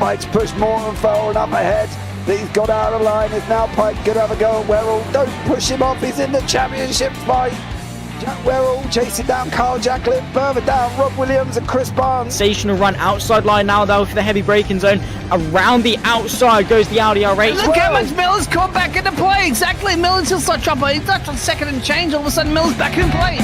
Pike's pushed more and forward up ahead. He's got out of line. Is now Pike going to have a go at Werrell? Don't push him off. He's in the championship fight. Jack Werrell chasing down Carl Jacklin. Further down, Rob Williams and Chris Barnes. Sensational run outside line now though for the heavy braking zone. Around the outside goes the Audi R8. Look how much Miller's caught back into play. Exactly. Miller's still such up. He's left on second and change. All of a sudden, Miller's back in play.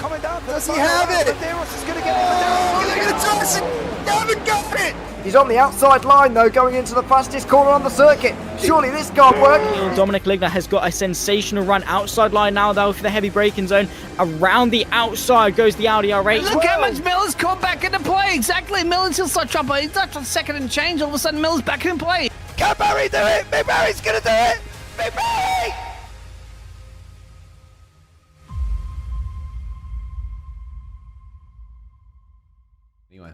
Coming down for Does the he final have round. it? Medeiros is going to get it. Oh, Medeiros they're is going gonna to toss it! They haven't got it! He's on the outside line though, going into the fastest corner on the circuit. Surely this can't work. Dominic Ligner has got a sensational run outside line now though for the heavy braking zone. Around the outside goes the Audi R8. Look how much Miller's caught back into play. Exactly. Miller's still such up. He's left on second and change. All of a sudden, Miller's back in play. Can Barry do it? Big Barry's going to do it. Big Barry! Anyway,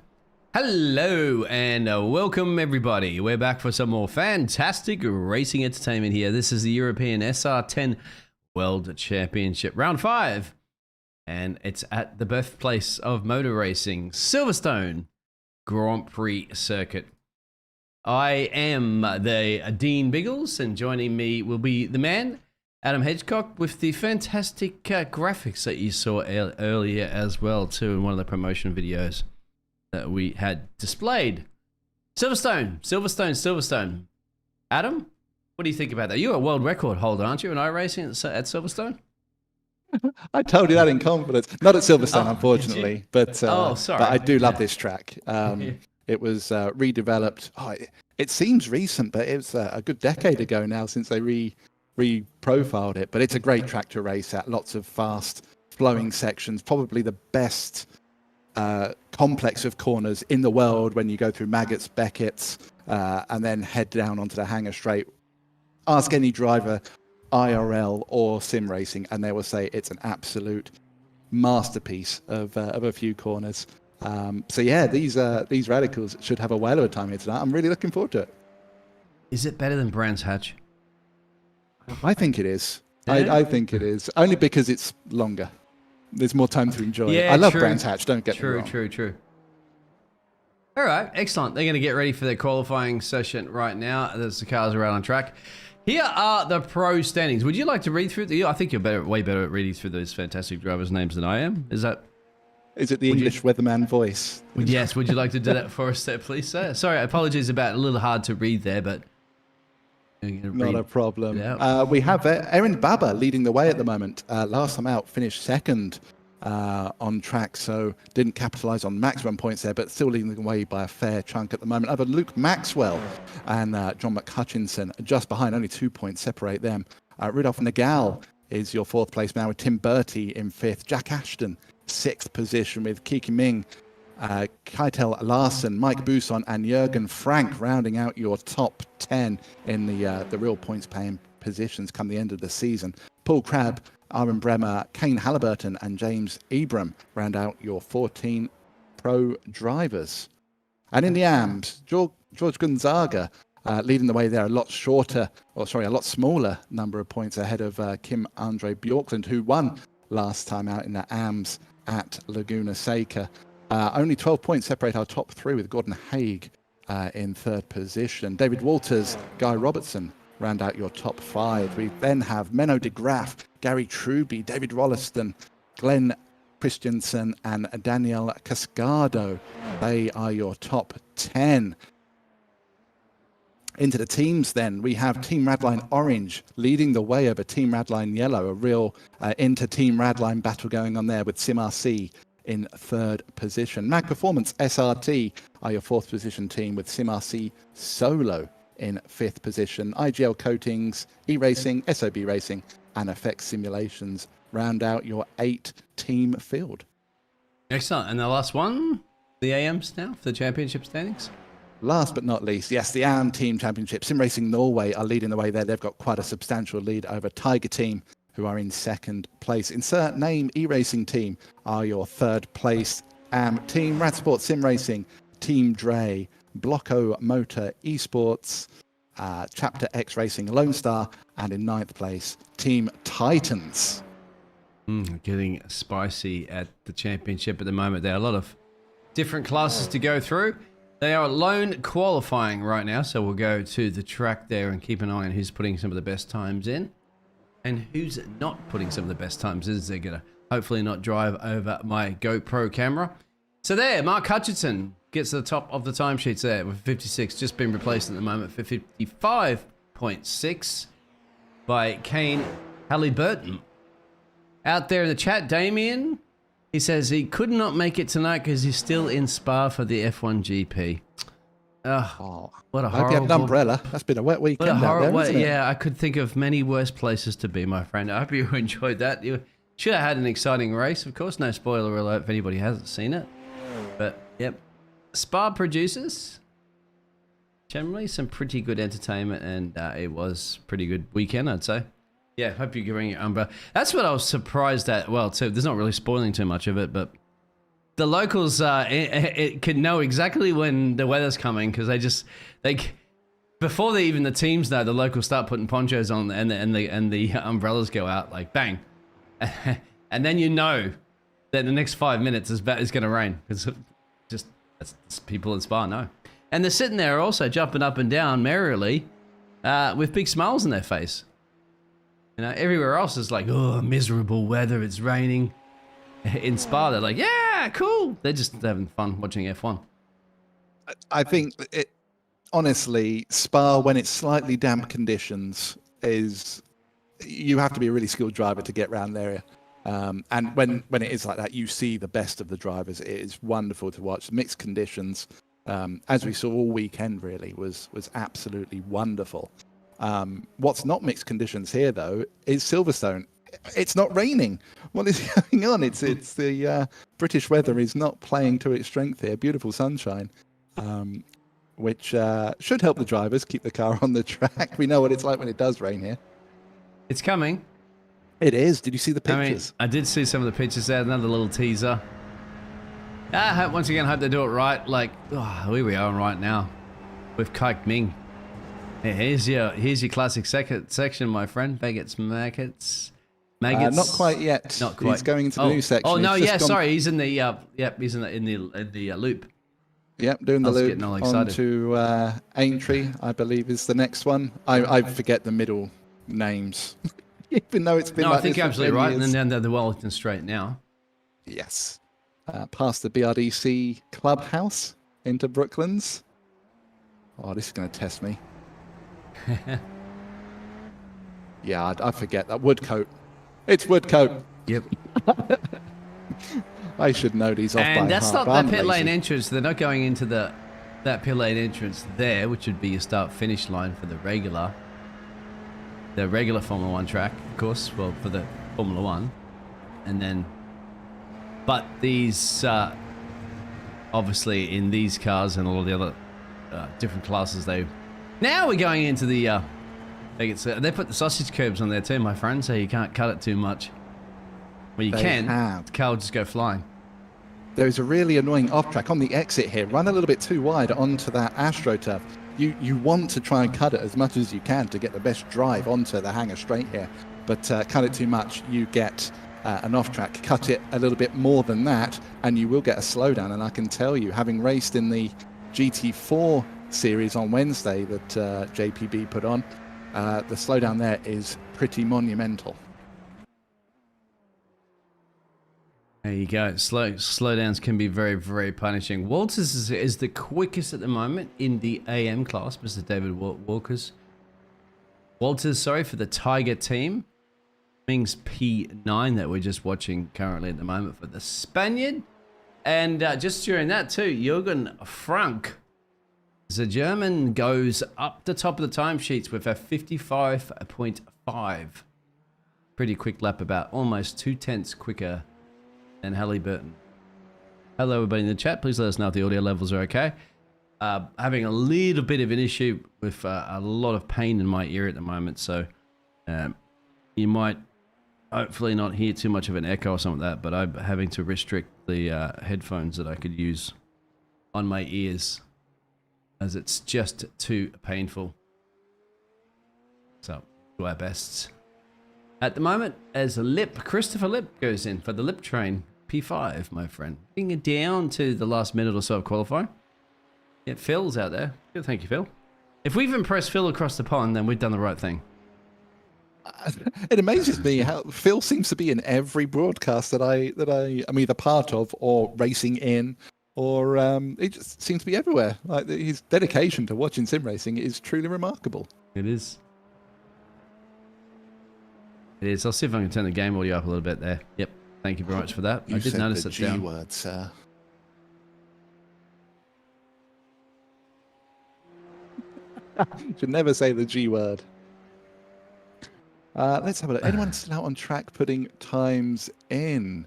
hello and welcome everybody. We're back for some more fantastic racing entertainment here. This is the European SR10 World Championship Round 5. And it's at the birthplace of motor racing, Silverstone Grand Prix Circuit. I am the Dean Biggles, and joining me will be the man, Adam Hedgecock, with the fantastic graphics that you saw earlier as well, too, in one of the promotion videos that we had displayed. Silverstone. Adam, what do you think about that? You're a world record holder, aren't you, in iRacing at Silverstone? I told you that in confidence. Not at Silverstone, unfortunately, but sorry. But I do love this track. It was redeveloped. It seems recent, but it was a good decade ago now since they re-profiled it. But it's a great track to race at. Lots of fast flowing sections. Probably the best complex of corners in the world when you go through Maggots, Beckett's, and then head down onto the Hangar Straight. Ask any driver, IRL or sim racing, and they will say it's an absolute masterpiece of a few corners. So yeah, these radicals should have a whale of a time here tonight. I'm really looking forward to it. Is it better than Brands Hatch? I think it is. Yeah? I think it is. Only because it's longer. There's more time to enjoy it. Yeah, I love true. Brands Hatch, don't get me wrong. True. All right, excellent. They're going to get ready for their qualifying session right now as the cars are out on track. Here are the pro standings. Would you like to read through I think you're way better at reading through those fantastic drivers' names than I am. Is it the English weatherman voice? Yes, would you like to do that for us there, please, sir? Sorry, apologies about a little hard to read there, but... Not a problem. Yeah. We have Erin Baba leading the way at the moment. Last time out, finished second on track, so didn't capitalise on maximum points there, but still leading the way by a fair chunk at the moment. Over Luke Maxwell and John McHutchinson just behind, only 2 points separate them. Rudolph Nagal is your fourth place now with Tim Bertie in fifth. Jack Ashton, sixth position with Kiki Ming, Keitel Larson, Mike Buson and Jürgen Frank rounding out your top 10 in the real points paying positions come the end of the season. Paul Crabb, Aaron Bremer, Kane Halliburton and James Ebram round out your 14 pro drivers. And in the AMS, George Gonzaga leading the way there, a lot smaller number of points ahead of Kim Andre Bjorklund, who won last time out in the AMS at Laguna Seca. Only 12 points separate our top three, with Gordon Haig in third position. David Walters, Guy Robertson round out your top five. We then have Menno de Graaf, Gary Truby, David Rolliston, Glenn Christensen and Daniel Cascado. They are your top 10. Into the teams then, we have Team Radline Orange leading the way over Team Radline Yellow, a real inter-Team Radline battle going on there with SimRC in third position. Mag Performance SRT are your fourth position team with SimRC Solo in fifth position. IGL Coatings, E-Racing, SOB Racing and FX Simulations round out your 8-team field. Excellent. And the last one, the AMs now for the championship standings? Last but not least, yes, the AM Team Championship. Sim Racing Norway are leading the way there. They've got quite a substantial lead over Tiger Team, who are in second place. Insert name, E-Racing Team are your third place AM team. Rad Sport Sim Racing, Team Dre, Blocko Motor Esports, Chapter X Racing Lone Star, and in ninth place, Team Titans. Getting spicy at the championship at the moment. There are a lot of different classes to go through. They are alone qualifying right now, so we'll go to the track there and keep an eye on who's putting some of the best times in and who's not putting some of the best times in. They're going to hopefully not drive over my GoPro camera. So there, Mark Hutchinson gets to the top of the timesheets there with 56, just been replaced at the moment for 55.6 by Kane Halliburton. Out there in the chat, Damien, he says he could not make it tonight because he's still in Spa for the F1 GP. Oh, what a horrible... I hope you had an umbrella. That's been a wet weekend out there, isn't it? Yeah, I could think of many worse places to be, my friend. I hope you enjoyed that. You should have had an exciting race. Of course, no spoiler alert if anybody hasn't seen it. But, yep. Spa produces generally some pretty good entertainment, and it was pretty good weekend, I'd say. Yeah, hope you're giving your umbrella. That's what I was surprised at. Well, too, there's not really spoiling too much of it, but the locals it can know exactly when the weather's coming because before even the teams know, the locals start putting ponchos on and the umbrellas go out like bang, and then you know that the next 5 minutes is going to rain. It's just that's people in Spa know, and they're sitting there also jumping up and down merrily with big smiles on their face. You know, everywhere else is like, oh, miserable weather, it's raining. In Spa, they're like, yeah, cool. They're just having fun watching F1. I think honestly, Spa, when it's slightly damp conditions, you have to be a really skilled driver to get around there. And when it is like that, you see the best of the drivers. It is wonderful to watch. Mixed conditions, as we saw all weekend, really was absolutely wonderful. What's not mixed conditions here, though, is Silverstone. It's not raining. What is going on? It's the British weather is not playing to its strength here. Beautiful sunshine, which should help the drivers keep the car on the track. We know what it's like when it does rain here. It's coming. It is. Did you see the pictures? I did see some of the pictures there. Another little teaser. Once again, hope they do it right. Like, here we are right now with Kike Ming. Yeah, here's your classic section, my friend. Maggots. Not quite yet. Not quite. He's going into the new section. Oh no, He's just gone- sorry. He's in the he's in the loop. Yep, doing the I was loop getting all excited. onto Aintree, I believe is the next one. I forget the middle names, even though it's been. No, like I think this you're for absolutely 10 right. years. And then down the Wellington Straight now. Yes, past the BRDC clubhouse into Brooklands. Oh, this is going to test me. Yeah, I forget that Woodcote. It's Woodcote. Yep. I should know these off by heart. And that's not but the I'm pit lane lazy. entrance. They're not going into that pit lane entrance there, which would be your start-finish line for the regular Formula One track, of course. Well, for the Formula One, and then, but these obviously in these cars and all of the other different classes, now we're going into the. They put the sausage curbs on there too, my friend, so you can't cut it too much. Well, you can. The car will just go flying. There's a really annoying off-track on the exit here. Run a little bit too wide onto that AstroTurf. You want to try and cut it as much as you can to get the best drive onto the hangar straight here. But cut it too much, you get an off-track. Cut it a little bit more than that, and you will get a slowdown. And I can tell you, having raced in the GT4 series on Wednesday that JPB put on, the slowdown there is pretty monumental. There you go. Slowdowns can be very, very punishing. Walters is the quickest at the moment in the AM class, Mr. David Walters, sorry, for the Tiger team. Ming's P9 that we're just watching currently at the moment for the Spaniard. And just during that too, Jürgen Frank, the German, goes up the top of the timesheets with a 55.5. Pretty quick lap, about almost 2/10 quicker than Halliburton. Hello everybody in the chat, please let us know if the audio levels are okay. Having a little bit of an issue with a lot of pain in my ear at the moment, so you might hopefully not hear too much of an echo or something like that, but I'm having to restrict the headphones that I could use on my ears as it's just too painful. So, do our best. At the moment, as Christopher Lip goes in for the Lip Train P5, my friend. Getting it down to the last minute or so of qualifying. Yeah, Phil's out there. Good, thank you, Phil. If we've impressed Phil across the pond, then we've done the right thing. It amazes me how Phil seems to be in every broadcast that I'm either part of or racing in, or he just seems to be everywhere. Like, his dedication to watching sim racing is truly remarkable. It is. It is. I'll see if I can turn the game audio up a little bit there. Yep. Thank you very much for that. I did notice the it's G down. word, sir. Should never say the G word. Let's have a look. Anyone still out on track putting times in?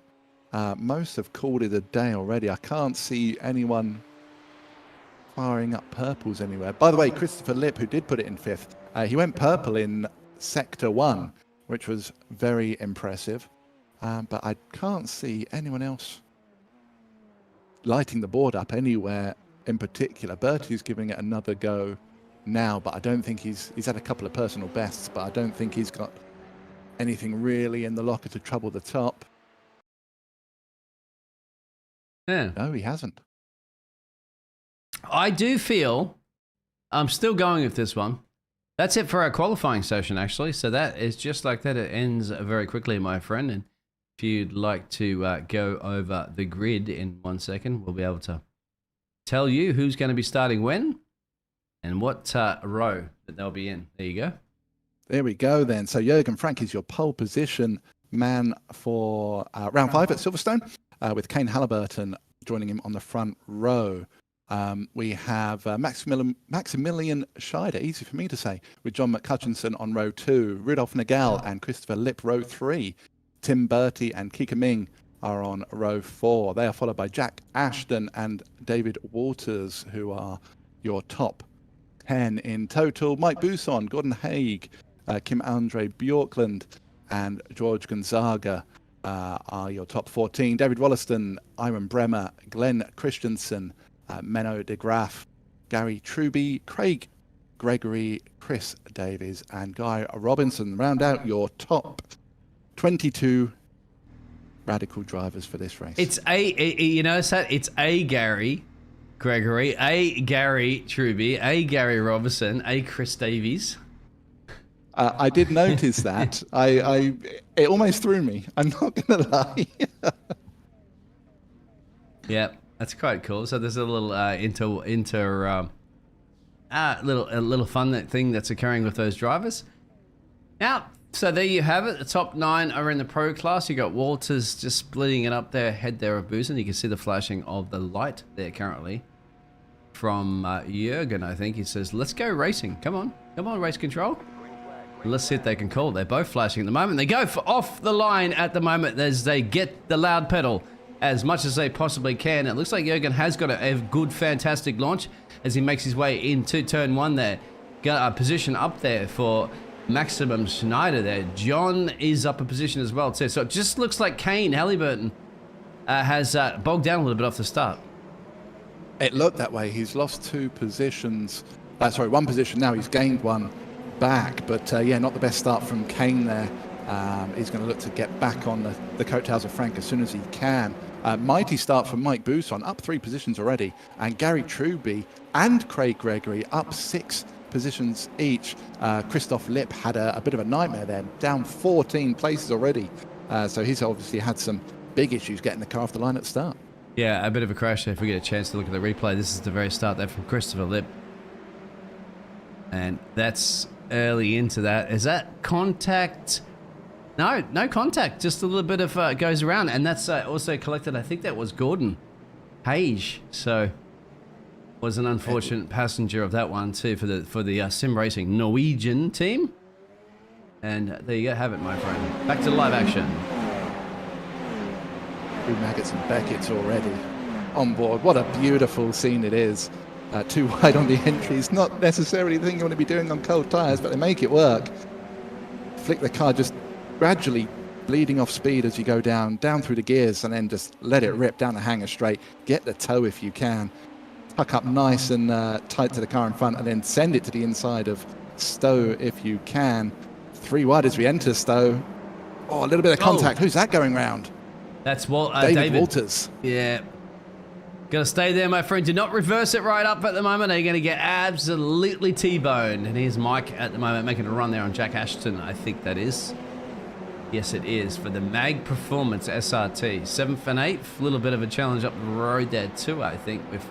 Most have called it a day already. I can't see anyone firing up purples anywhere. By the way, Christopher Lip, who did put it in 5th, he went purple in Sector 1, which was very impressive. But I can't see anyone else lighting the board up anywhere in particular. Bertie's giving it another go now, but I don't think he's had a couple of personal bests, but I don't think he's got anything really in the locker to trouble the top. Yeah. No, he hasn't. I do feel I'm still going with this one. That's it for our qualifying session, actually. So that is just like that. It ends very quickly, my friend. And if you'd like to go over the grid in 1 second, we'll be able to tell you who's going to be starting when and what row that they'll be in. There you go. There we go then. So Jürgen Frank is your pole position man for round 5 at Silverstone, with Kane Halliburton joining him on the front row. We have Maximilian Scheider, easy for me to say, with John McCutchinson on row 2, Rudolf Nagel and Christopher Lip row 3. Tim Bertie and Kika Ming are on row 4. They are followed by Jack Ashton and David Walters, who are your top 10 in total. Mike Buson, Gordon Haig, Kim Andre Bjorkland and George Gonzaga are your top 14. David Wollaston, Iron Bremer, Glenn Christensen, Menno de Graaf, Gary Truby, Craig Gregory, Chris Davies, and Guy Robinson round out your top 22 radical drivers for this race. It's you notice that? It's A Gary Gregory, A Gary Truby, A Gary Robinson, A Chris Davies. I did notice that. It almost threw me. I'm not going to lie. Yeah, that's quite cool. So there's a little little fun thing that's occurring with those drivers. Now, so there you have it. The top 9 are in the pro class. You got Walters just splitting it up there, head there of Boozin. You can see the flashing of the light there currently from Jürgen, I think. He says, let's go racing. Come on, race control. Let's see if they can call. They're both flashing at the moment. They go for off the line at the moment as they get the loud pedal as much as they possibly can. It looks like Jürgen has got a good, fantastic launch as he makes his way into turn 1 there. Got a position up there for Maximum Schneider there. John is up a position as well too. So it just looks like Kane Halliburton has bogged down a little bit off the start. It looked that way. He's lost 2 positions. One position now. He's gained 1 back. But yeah, not the best start from Kane there. He's going to look to get back on the coattails of Frank as soon as he can. Mighty start from Mike Bousson, up 3 positions already. And Gary Truby and Craig Gregory up 6 positions each. Christoph Lipp had a bit of a nightmare there, down 14 places already. So he's obviously had some big issues getting the car off the line at the start. Yeah, a bit of a crash there if we get a chance to look at the replay. This is the very start there from Christopher Lipp. And that's early into that. Is that contact? No contact. Just a little bit of goes around. And that's also collected, I think that was Gordon Hage. So was an unfortunate passenger of that one too for the Sim Racing Norwegian team. And there you have it, my friend. Back to live action. Maggots and Beckett's already on board. What a beautiful scene it is. 2 wide on the entries. Not necessarily the thing you want to be doing on cold tyres, but they make it work. Flick the car just gradually bleeding off speed as you go down through the gears, and then just let it rip down the hanger straight. Get the toe if you can. Tuck up nice and tight to the car in front, and then send it to the inside of Stowe if you can. 3 wide as we enter Stowe. Oh, a little bit of contact. Who's that going round? That's David Walters. Yeah. Gotta stay there, my friend. Do not reverse it right up at the moment. They're gonna get absolutely T-boned. And here's Mike at the moment making a run there on Jack Ashton, I think that is. Yes, it is, for the Mag Performance SRT. 7th and 8th. A little bit of a challenge up the road there too, I think, with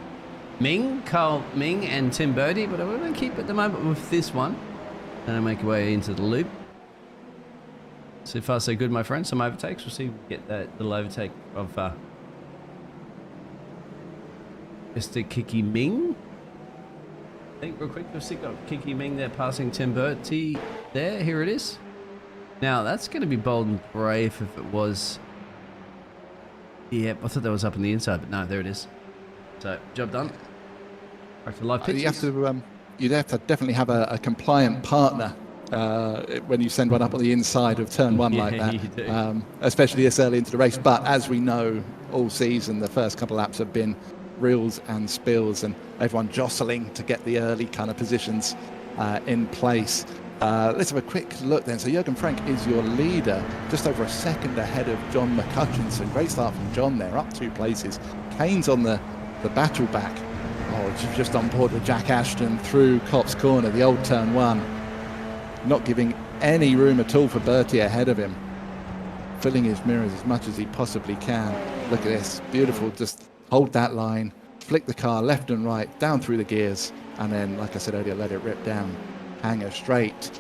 Carl Ming and Tim Birdie. But I'm gonna keep at the moment with this one. And I make our way into the loop. So far, so good, my friend. Some overtakes. We'll see if we get that little overtake of Mr. Kiki Ming. I think real quick, we've still got Kiki Ming there passing Tim Birdie there. Here it is. Now, that's going to be bold and brave if it was... Yeah, I thought that was up on the inside, but no, there it is. So, job done. Back to live pictures. You'd have to definitely have a compliant partner when you send one up on the inside of turn 1 like that, especially this early into the race. But as we know, all season, the first couple of laps have been reels and spills, and everyone jostling to get the early kind of positions in place. Let's have a quick look then. So Jürgen Frank is your leader, just over a second ahead of John McCutcheon. Great start from John there, up 2 places. Kane's on the battle back. Oh, just on board with Jack Ashton through Copse Corner, the old turn 1. Not giving any room at all for Bertie ahead of him. Filling his mirrors as much as he possibly can. Look at this, beautiful. Just hold that line, flick the car left and right, down through the gears, and then, like I said earlier, let it rip down. Hanger straight.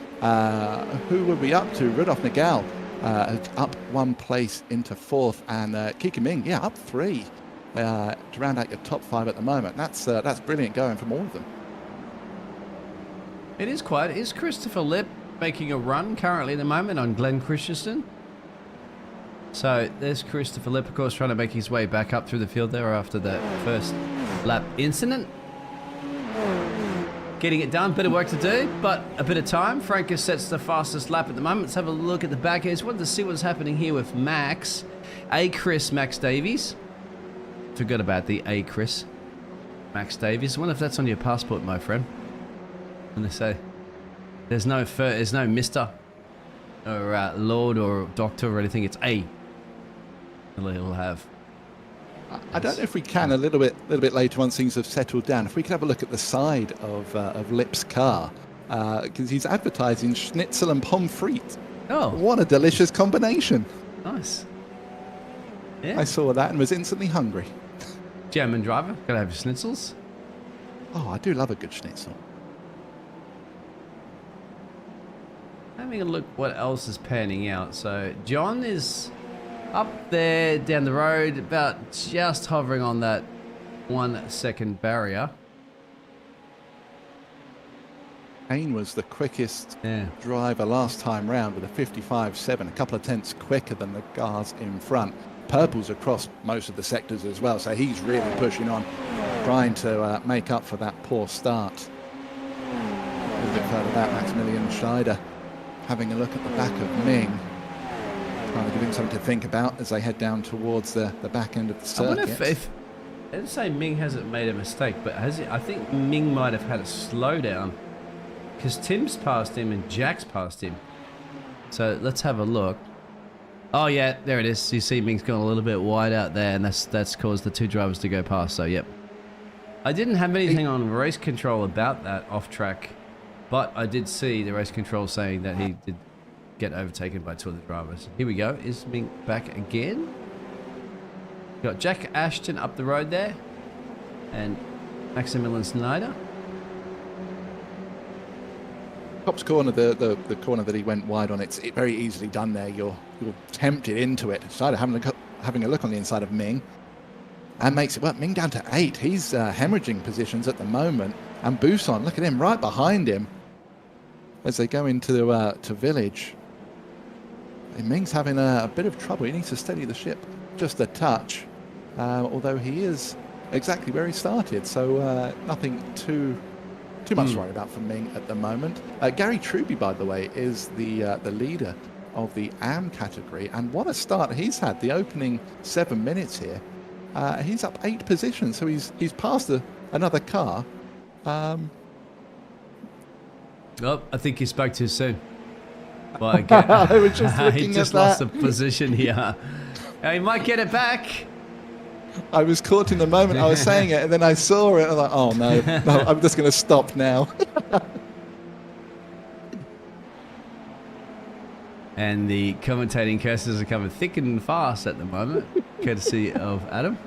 Who were we up to? Rudolf Nagel up 1 place into 4th, and Kiki Ming, up 3 to round out your top 5 at the moment. That's brilliant going from all of them. It is quiet. Is Christopher Lipp making a run currently at the moment on Glenn Christensen? So there's Christopher Lipp, of course, trying to make his way back up through the field there after that first lap incident. Getting it done, bit of work to do, but a bit of time. Frankus sets the fastest lap at the moment. Let's have a look at the back end. Wanted to see what's happening here with Max. Max Davies. Forgot about the Max Davies. I wonder if that's on your passport, my friend. when they say there's no Mr. or Lord or Doctor or anything. It's A. He'll have. I don't know if we can a little bit later once things have settled down. If we could have a look at the side of Lip's car, because he's advertising schnitzel and pommes frites. Oh, What a delicious combination! nice. Yeah. I saw that and was instantly hungry. German driver, gotta have your schnitzels. Oh, I do love a good schnitzel. Having a look what else is panning out. So John is up there down the road, about just hovering on that 1 second barrier. Kane was the quickest Yeah. driver last time round with a 55.7, a couple of tenths quicker than the cars in front. Purple's across most of the sectors as well, so he's really pushing on, trying to make up for that poor start. A little bit further back, Maximilian Scheider having a look at the back of Ming, trying to give him something to think about as they head down towards the back end of the circuit. I wonder if let's say Ming hasn't made a mistake, but has it? I think Ming might have had a slowdown because Tim's passed him and Jack's passed him. So let's have a look. Oh yeah, there it is. You see Ming's gone a little bit wide out there, and that's caused the two drivers to go past. So yep. I didn't have anything on race control about that off track, but I did see the race control saying that he did get overtaken by two of the drivers. Here we go. Is Ming back again? Got Jack Ashton up the road there, and Maximilian Snyder. Top's corner, the corner that he went wide on, it's very easily done there. You're tempted into it. Started having a look on the inside of Ming, and makes it work. Ming down to 8. He's hemorrhaging positions at the moment, and Busan, look at him right behind him as they go into to Village. And Ming's having a bit of trouble. He needs to steady the ship just a touch, although he is exactly where he started, so nothing too much to worry about for Ming at the moment. Gary Truby, by the way, is the leader of the AM category, and what a start he's had. The opening 7 minutes here, he's up 8 positions, so he's passed another car. Oh, I think you spoke too soon. Well, I was just looking he just at lost that. a position here. He might get it back. I was caught in the moment I was saying it, and then I saw it, and I'm like, oh no, I'm just going to stop now. And the commentating curses are coming thick and fast at the moment, courtesy of Adam.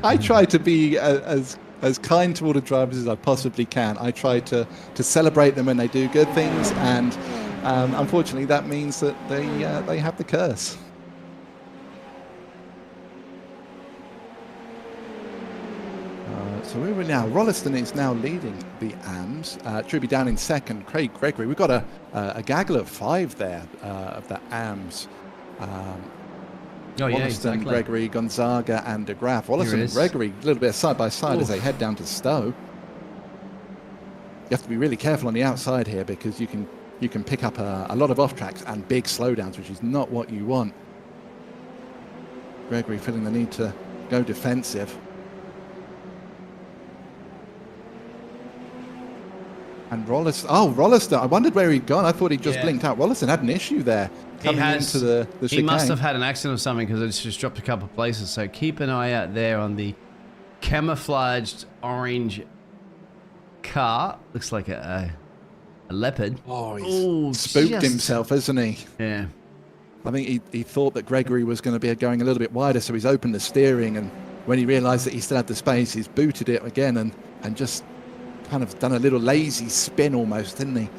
I try to be as kind to all the drivers as I possibly can. I try to celebrate them when they do good things, and unfortunately that means that they have the curse. So where are we now? Rolliston is now leading the AMS. Truby down in second. Craig Gregory. We've got a gaggle of 5 there of the AMS. Rolliston, exactly. Gregory, Gonzaga, and De Graaf. Rolliston and Gregory a little bit side by side as they head down to Stowe. You have to be really careful on the outside here because you can pick up a lot of off tracks and big slowdowns, which is not what you want. Gregory feeling the need to go defensive. And Rolliston, I wondered where he'd gone. I thought he'd just blinked out. Rolliston had an issue there coming into the chicane. He must have had an accident or something because it's just dropped a couple of places. So keep an eye out there on the camouflaged orange car. Looks like a leopard. Oh, he's spooked himself, hasn't he? Yeah. I think he thought that Gregory was going to be going a little bit wider, so he's opened the steering, and when he realised that he still had the space, he's booted it again and just kind of done a little lazy spin almost, didn't he?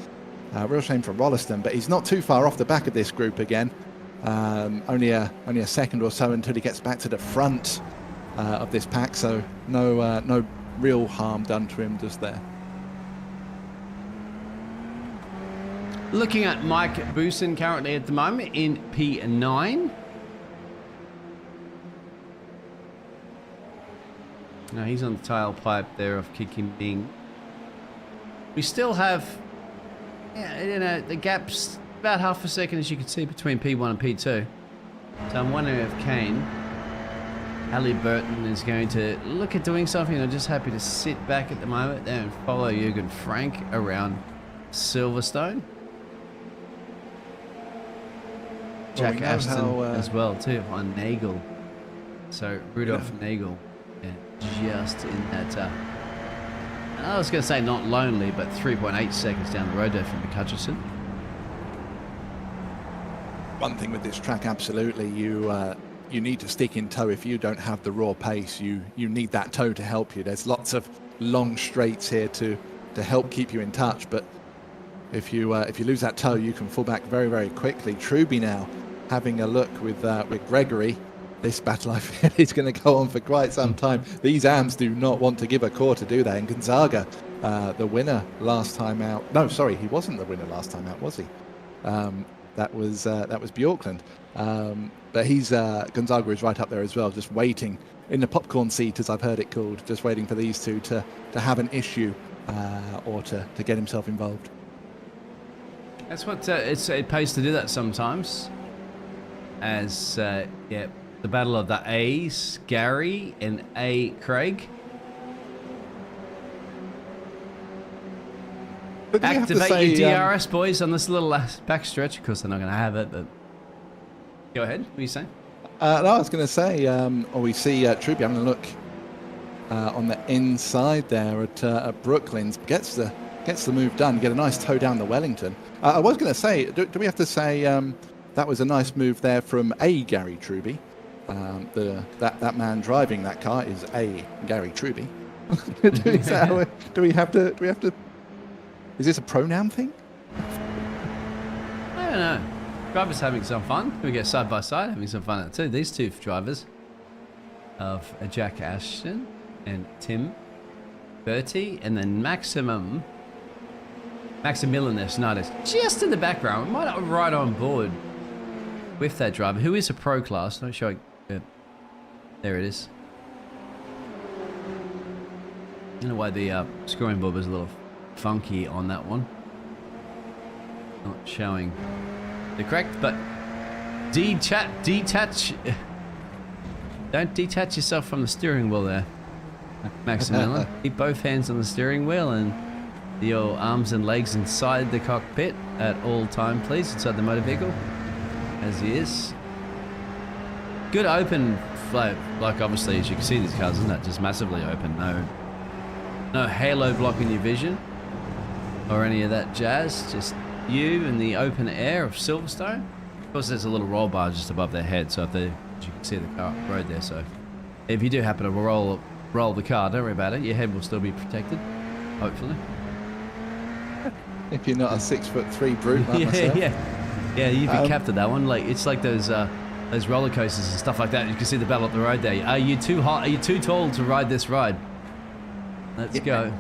Real shame for Rolliston, but he's not too far off the back of this group again. Only a second or so until he gets back to the front of this pack, so no real harm done to him just there. Looking at Mike Boosen currently at the moment in P9. Now he's on the tailpipe there of Kiki Ming. We still have, the gap's about half a second, as you can see, between P1 and P2. So I'm wondering if Kane Halliburton is going to look at doing something. I'm just happy to sit back at the moment and follow Jürgen Frank around Silverstone. Jack Ashton as well too on Nagel. So Rudolf Nagel, just in that. I was going to say not lonely, but 3.8 seconds down the road there from McCutcheon. One thing with this track, absolutely, you need to stick in tow. If you don't have the raw pace, you need that tow to help you. There's lots of long straights here to help keep you in touch, but if you lose that tow, you can fall back very, very quickly. Truby now having a look with Gregory. This battle, I feel, is going to go on for quite some time. These AMs do not want to give a quarter, do they? And Gonzaga, the winner last time out. No, sorry, he wasn't the winner last time out, was he? That was Bjorkland. But Gonzaga is right up there as well, just waiting in the popcorn seat, as I've heard it called, just waiting for these two to have an issue or to get himself involved. That's what it pays to do that sometimes. As the battle of the A's, Gary and A. Craig. Activate your DRS, boys, on this little back stretch. Of course, they're not going to have it, but go ahead. What are you saying? No, I was going to say, we see Truby having a look on the inside there at Brooklyn's. Gets the move done. Get a nice tow down the Wellington. I was going to say, do we have to say that was a nice move there from A. Gary Truby? That man driving that car is A. Gary Truby. Do we have to? Is this a pronoun thing? I don't know. Drivers having some fun. We get side by side having some fun too. These two drivers of Jack Ashton and Tim Bertie, and then Maximilian Snides just in the background, right on board with that driver, who is a pro class. Not sure. There it is. I don't know why the scoring board was a little funky on that one. Not showing the correct, but detach. Don't detach yourself from the steering wheel there, Maximilian. Keep both hands on the steering wheel and your arms and legs inside the cockpit at all time, please, inside the motor vehicle, as he is. Good open flow, like obviously as you can see these cars, isn't it? Just massively open, no halo blocking your vision or any of that jazz, just you and the open air of Silverstone. Of course there's a little roll bar just above their head, so if they, as you can see the car road there, so if you do happen to roll the car, don't worry about it, your head will still be protected, hopefully. If you're not a 6'3" brute like myself. Yeah, you'd be capped at that one. Like it's like those roller coasters and stuff like that. You can see the battle up the road there. Are you too hot? Are you too tall to ride this ride? Let's go.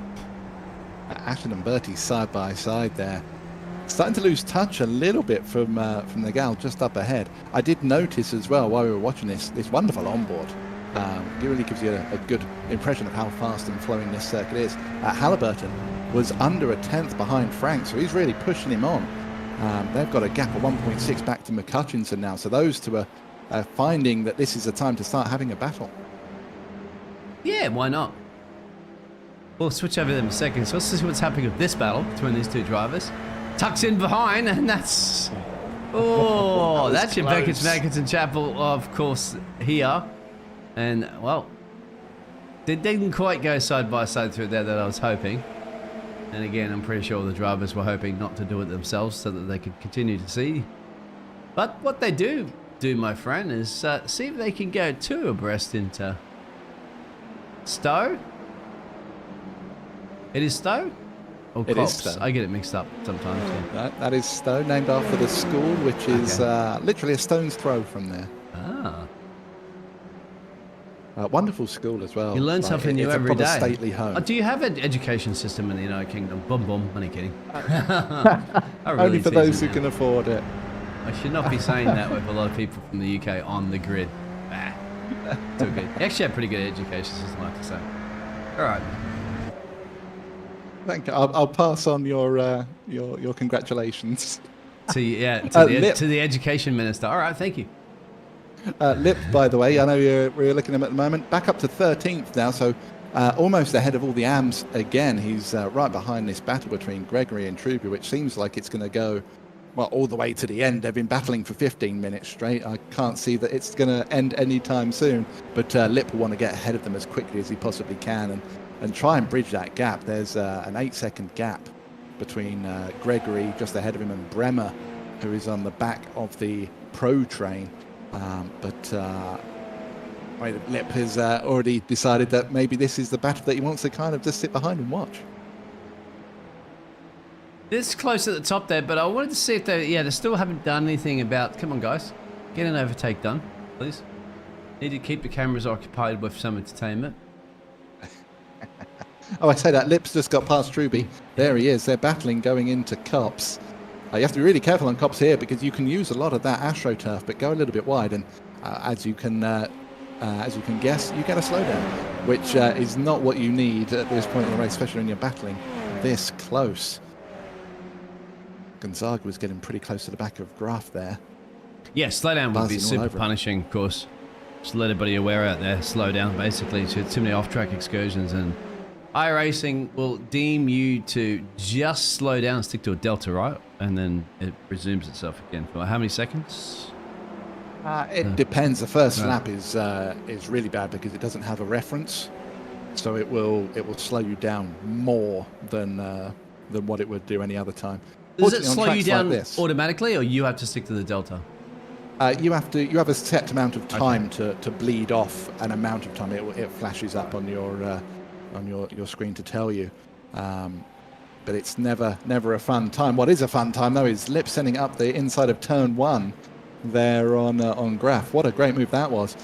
Ashton and Bertie side by side there. Starting to lose touch a little bit from the gal just up ahead. I did notice as well while we were watching this wonderful onboard. It really gives you a good impression of how fast and flowing this circuit is. Halliburton was under a tenth behind Frank, so he's really pushing him on. They've got a gap of 1.6 back to McCutcheon now, so those two are finding that this is the time to start having a battle. Yeah, why not? We'll switch over them in a second. So let's see what's happening with this battle between these two drivers. Tucks in behind, and that's... Oh, that's your Beckett and Chapel, of course, here. And, well, they didn't quite go side by side through there that I was hoping. And again, I'm pretty sure the drivers were hoping not to do it themselves so that they could continue to see. But what they do, my friend, is see if they can go two abreast into Stowe. It is Stowe? Or It Cops? is Stowe. I get it mixed up sometimes. Yeah. That is Stowe, named after the school, which is literally a stone's throw from there. Ah. Wonderful school as well. You learn something new every day. It's a proper stately home. Do you have an education system in the United Kingdom? Boom, boom. Only kidding. Really Only for those who can afford it. I should not be saying that with a lot of people from the UK on the grid. Too good. You actually have a pretty good education system, I have to say. All right. Thank you. I'll pass on your congratulations. To the education minister. All right, thank you. Lip, by the way, I know we're looking at him at the moment, back up to 13th now, so almost ahead of all the AMs again. He's right behind this battle between Gregory and Truby, which seems like it's going to go, well, all the way to the end. They've been battling for 15 minutes straight. I can't see that it's going to end anytime soon, but Lip will want to get ahead of them as quickly as he possibly can and try and bridge that gap. There's an 8-second gap between Gregory just ahead of him and Bremer, who is on the back of the Pro train. Lip has already decided that maybe this is the battle that he wants to kind of just sit behind and watch. This close at the top there, but I wanted to see if they still haven't done anything about, come on guys, get an overtake done, please. Need to keep the cameras occupied with some entertainment. Oh, I say that, Lip's just got past Truby. There he is, they're battling going into Cops. You have to be really careful on Cops here because you can use a lot of that AstroTurf, but go a little bit wide, and as you can guess, you get a slowdown, which is not what you need at this point in the race, especially when you're battling this close. Gonzaga was getting pretty close to the back of Graf there. Yeah, slow down would be Buzzing all super over punishing, of course. Just let everybody aware out there, slow down basically, too many off-track excursions, and iRacing will deem you to just slow down, stick to a delta, right? And then it resumes itself again. For how many seconds? It depends. The first lap is really bad because it doesn't have a reference, so it will slow you down more than what it would do any other time. Does it slow you down like automatically, or you have to stick to the delta? You have a set amount of time to bleed off an amount of time. It flashes up on your screen to tell you. But it's never a fun time. What is a fun time though is Lip sending up the inside of turn 1 there on Graf. What a great move that was.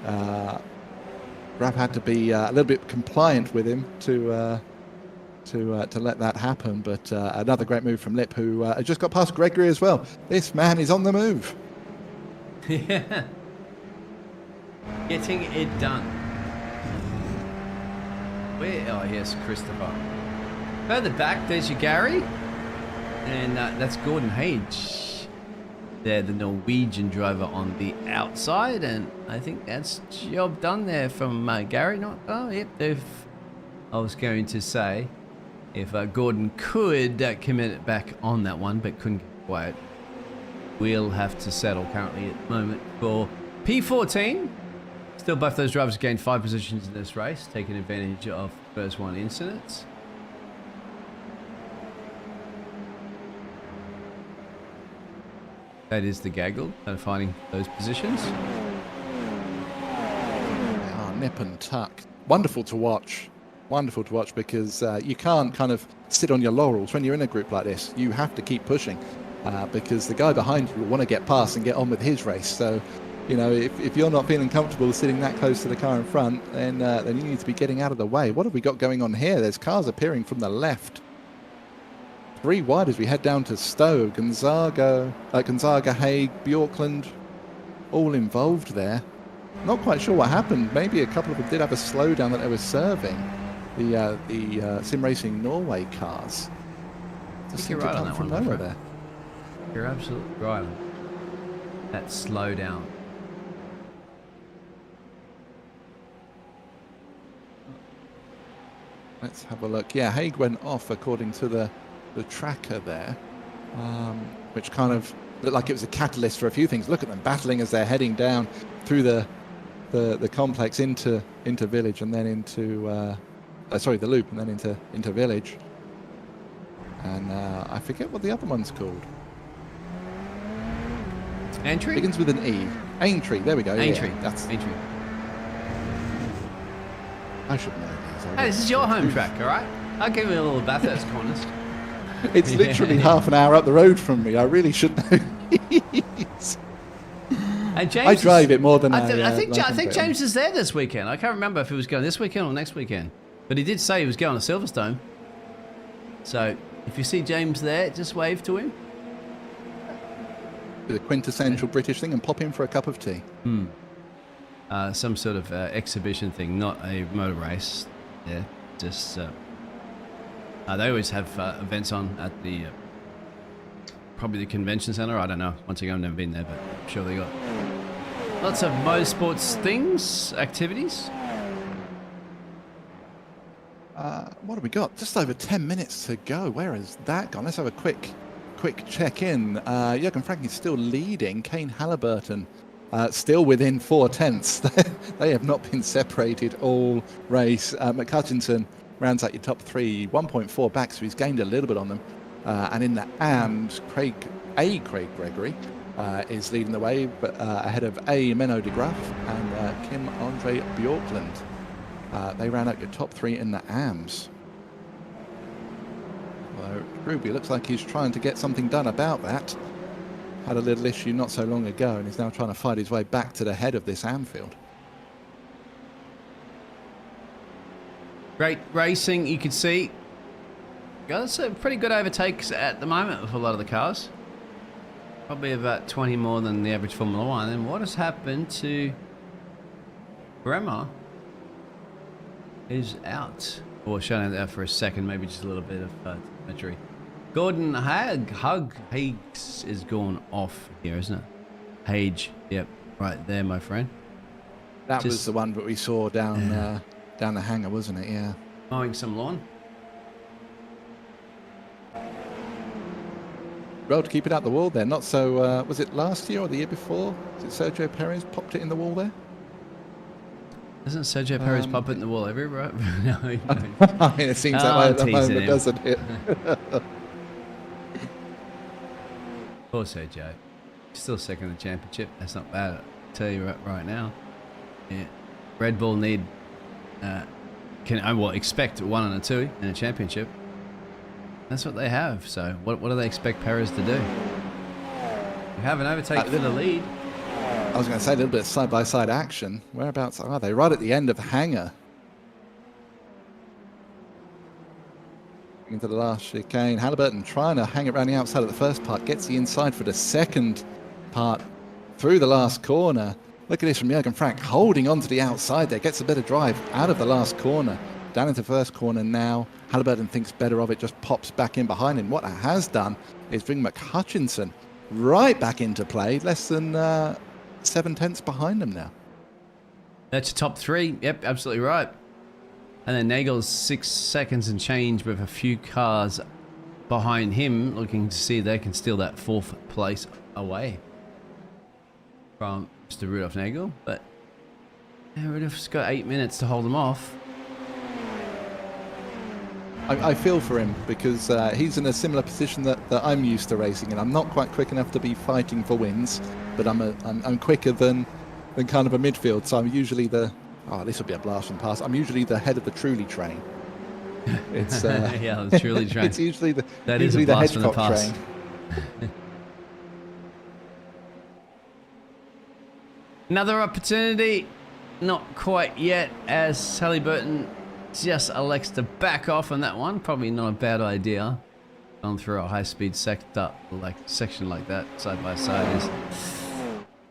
Graf had to be a little bit compliant with him to let that happen. But another great move from Lip, who just got past Gregory as well. This man is on the move. Yeah. Getting it done. Oh, yes, Christopher. Further back, there's your Gary. And that's Gordon Hage. They're the Norwegian driver on the outside. And I think that's job done there from Gary. I was going to say, if Gordon could commit it back on that one, but couldn't get quiet, we'll have to settle currently at the moment for P14. Still, both those drivers gained 5 positions in this race, taking advantage of first one incidents. That is the gaggle, finding those positions. Nip and tuck. Wonderful to watch. Wonderful to watch because you can't kind of sit on your laurels when you're in a group like this. You have to keep pushing because the guy behind you will want to get past and get on with his race. So, you know, if you're not feeling comfortable sitting that close to the car in front, then you need to be getting out of the way. What have we got going on here? There's cars appearing from the left. 3 wide as we head down to Stowe. Gonzaga, Haig, Bjorkland, all involved there. Not quite sure what happened. Maybe a couple of them did have a slowdown that they were serving. The Sim Racing Norway cars. Just you're right on that one, my friend. There. You're absolutely right on that slowdown. Let's have a look. Yeah, Haig went off according to the tracker there, which kind of looked like it was a catalyst for a few things. Look at them battling as they're heading down through the complex into Village and then into the loop and then into Village. And I forget what the other one's called. Aintree? Begins with an E. Aintree. There we go. Aintree. Yeah, that's Aintree. I should know these. Hey, this is your home track, all right? I'll give you a little Bathurst corners. It's literally half an hour up the road from me. I really should know these. And James I drive it more than I think James is there this weekend. I can't remember if he was going this weekend or next weekend. But he did say he was going to Silverstone. So if you see James there, just wave to him. The quintessential British thing and pop in for a cup of tea. Some sort of exhibition thing, not a motor race. Yeah, just... they always have events on at the... probably the convention centre. I don't know. Once again, I've never been there, but I'm sure they got Lots of motorsports things, activities. What have we got? Just over 10 minutes to go. Where has that gone? Let's have a quick check-in. Jürgen Frank is still leading. Kane Halliburton still within 4/10. They have not been separated all race. McHutchinson rounds out your top three, 1.4 back, so he's gained a little bit on them. And in the AMS, Craig Gregory is leading the way, but ahead of Menno de Graaf and Kim Andre Bjorkland. They ran out your top three in the AMS. Well, Ruby looks like he's trying to get something done about that. Had a little issue not so long ago, and he's now trying to fight his way back to the head of this Anfield. Great racing, you can see. Got some pretty good overtakes at the moment with a lot of the cars. Probably about 20 more than the average Formula 1. And what has happened to Bremer? Is out. Or shutting that for a second, maybe just a little bit of telemetry. Gordon Hagues is gone off here, isn't it? Hage, yep, right there, my friend. That was the one that we saw down the hangar, wasn't it? Yeah. Mowing some lawn. Well, to keep it out the wall there. Not so. Was it last year or the year before? Was it Sergio Perez popped it in the wall there? Doesn't Sergio Perez pop it in the wall every right? No. I mean, it seems that way at the moment, doesn't it? Poor Sergio. Still second in the championship. That's not bad, I'll tell you right now. Yeah. Red Bull need expect 1 and a 2 in a championship. That's what they have. So what do they expect Perez to do? We have an overtake for the lead. I was going to say a little bit of side-by-side action. Whereabouts are they? Right at the end of the hangar. Into the last chicane. Halliburton trying to hang it around the outside of the first part. Gets the inside for the second part through the last corner. Look at this from Jürgen Frank holding on to the outside there. Gets a bit of drive out of the last corner. Down into the first corner now. Halliburton thinks better of it. Just pops back in behind him. What that has done is bring McHutchinson right back into play. Less than 7/10 behind him now. That's your top three. Yep, absolutely right. And then Nagel's 6 seconds and change with a few cars behind him, looking to see if they can steal that 4th place away from Mr. Rudolf Nagel. But Rudolf's got 8 minutes to hold them off. I feel for him because he's in a similar position that I'm used to racing, and I'm not quite quick enough to be fighting for wins, but I'm quicker than kind of a midfield. So I'm usually this will be a blast from the past. I'm usually the head of the Truly train. It's yeah, the Truly train. It's usually the Hedgecock train. Another opportunity, not quite yet, as Halliburton just elects to back off on that one. Probably not a bad idea. Going through a high-speed section like that, side by side, is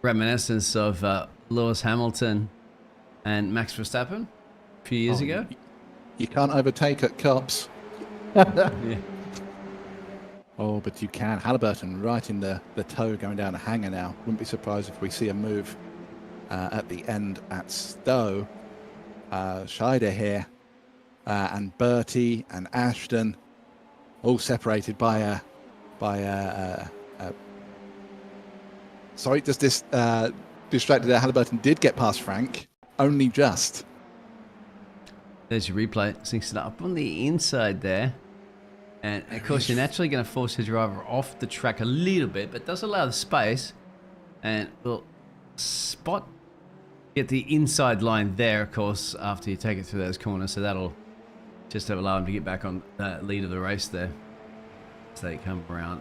reminiscence of Lewis Hamilton and Max Verstappen a few years ago. You can't overtake at Cops. Yeah. Oh, but you can. Halliburton right in the toe going down the hangar now. Wouldn't be surprised if we see a move at the end at Stowe. Scheider here. And Bertie and Ashton, all separated by sorry, just this distracted there. Halliburton did get past Frank, only just. There's your replay. Syncs it up on the inside there. And of course, you're naturally going to force the driver off the track a little bit, but does allow the space. And we'll get the inside line there, of course, after you take it through those corners. So that'll just allow him to get back on the lead of the race there. So they come around